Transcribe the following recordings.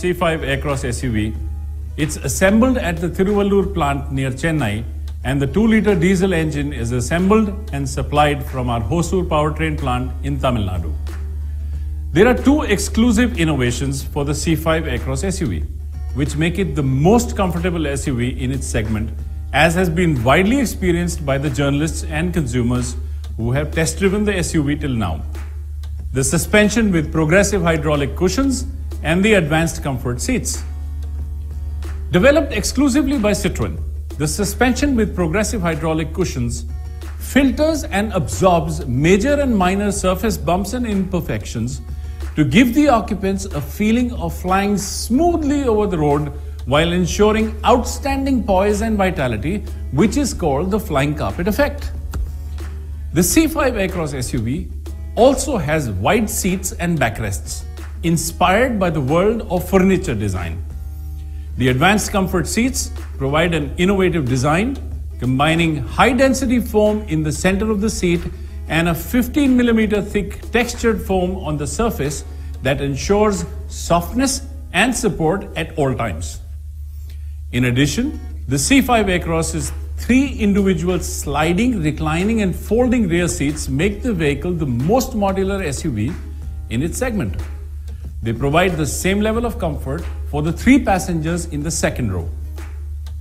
C5 Aircross SUV. It's assembled at the Thiruvallur plant near Chennai, and the 2-liter diesel engine is assembled and supplied from our Hosur powertrain plant in Tamil Nadu. There are two exclusive innovations for the C5 Aircross SUV, which make it the most comfortable SUV in its segment, as has been widely experienced by the journalists and consumers who have test-driven the SUV till now. The suspension with progressive hydraulic cushions and the advanced comfort seats. Developed exclusively by Citroën, the suspension with progressive hydraulic cushions filters and absorbs major and minor surface bumps and imperfections to give the occupants a feeling of flying smoothly over the road while ensuring outstanding poise and vitality, which is called the flying carpet effect. The C5 Aircross SUV also has wide seats and backrests, inspired by the world of furniture design. The advanced comfort seats provide an innovative design, combining high-density foam in the center of the seat and a 15mm thick textured foam on the surface that ensures softness and support at all times. In addition, the C5 Aircross's 3 individual sliding, reclining and folding rear seats make the vehicle the most modular SUV in its segment. They provide the same level of comfort for the 3 passengers in the second row.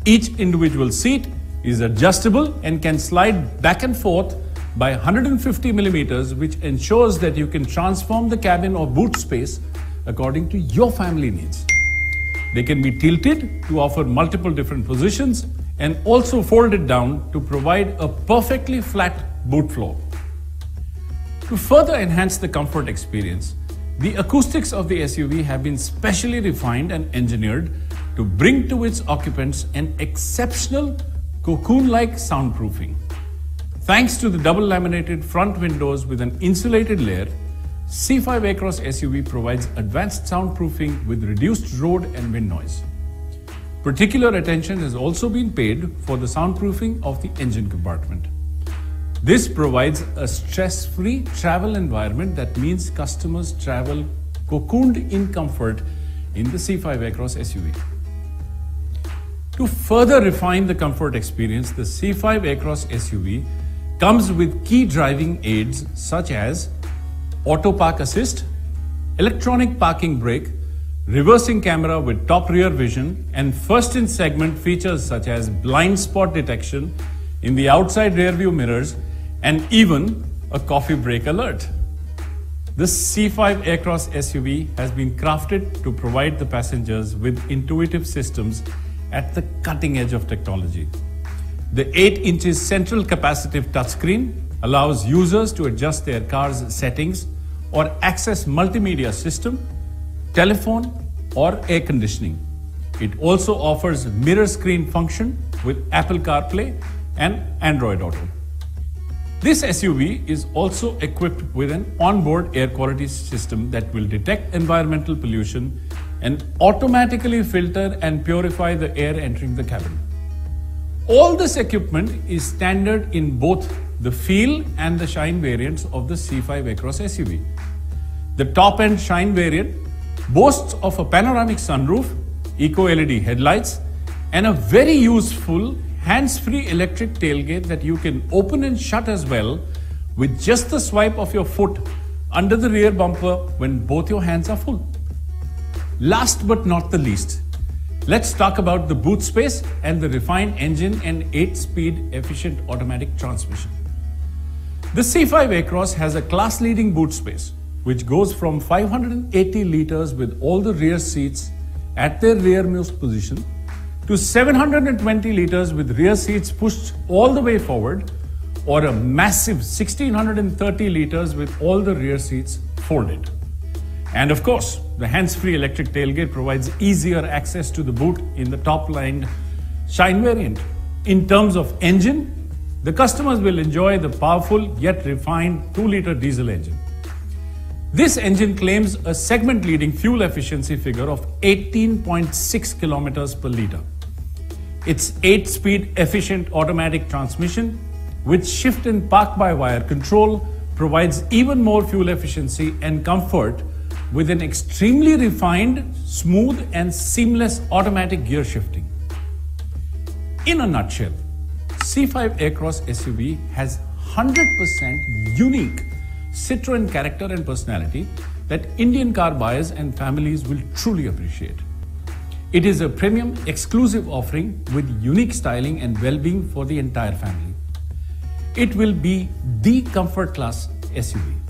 Each individual seat is adjustable and can slide back and forth by 150mm, which ensures that you can transform the cabin or boot space according to your family needs. They can be tilted to offer multiple different positions and also folded down to provide a perfectly flat boot floor. To further enhance the comfort experience, the acoustics of the SUV have been specially refined and engineered to bring to its occupants an exceptional cocoon-like soundproofing. Thanks to the double laminated front windows with an insulated layer, C5 Aircross SUV provides advanced soundproofing with reduced road and wind noise. Particular attention has also been paid for the soundproofing of the engine compartment. This provides a stress-free travel environment that means customers travel cocooned in comfort in the C5 Aircross SUV. To further refine the comfort experience, the C5 Aircross SUV comes with key driving aids such as Auto Park Assist, electronic parking brake, reversing camera with top rear vision, and first in segment features such as blind spot detection in the outside rear view mirrors and even a coffee break alert. The C5 Aircross SUV has been crafted to provide the passengers with intuitive systems at the cutting edge of technology. The 8-inch central capacitive touchscreen allows users to adjust their car's settings or access multimedia system, telephone or air conditioning. It also offers mirror screen function with Apple CarPlay and Android Auto. This SUV is also equipped with an onboard air quality system that will detect environmental pollution and automatically filter and purify the air entering the cabin. All this equipment is standard in both the Feel and the Shine variants of the C5 Aircross SUV. The top-end Shine variant boasts of a panoramic sunroof, eco-LED headlights, and a very useful hands-free electric tailgate that you can open and shut as well with just the swipe of your foot under the rear bumper when both your hands are full. Last but not the least, let's talk about the boot space and the refined engine and 8-speed efficient automatic transmission. The C5 Aircross has a class-leading boot space, which goes from 580 liters with all the rear seats at their rearmost position to 720 liters with rear seats pushed all the way forward, or a massive 1630 liters with all the rear seats folded. And of course, the hands-free electric tailgate provides easier access to the boot in the top-lined Shine variant. In terms of engine, the customers will enjoy the powerful yet refined 2-liter diesel engine. This engine claims a segment-leading fuel efficiency figure of 18.6 kilometers per liter. Its 8-speed efficient automatic transmission with shift and park-by-wire control provides even more fuel efficiency and comfort with an extremely refined, smooth, and seamless automatic gear shifting. In a nutshell, C5 Aircross SUV has 100% unique Citroën character and personality that Indian car buyers and families will truly appreciate. It is a premium, exclusive offering with unique styling and well-being for the entire family. It will be the comfort class SUV.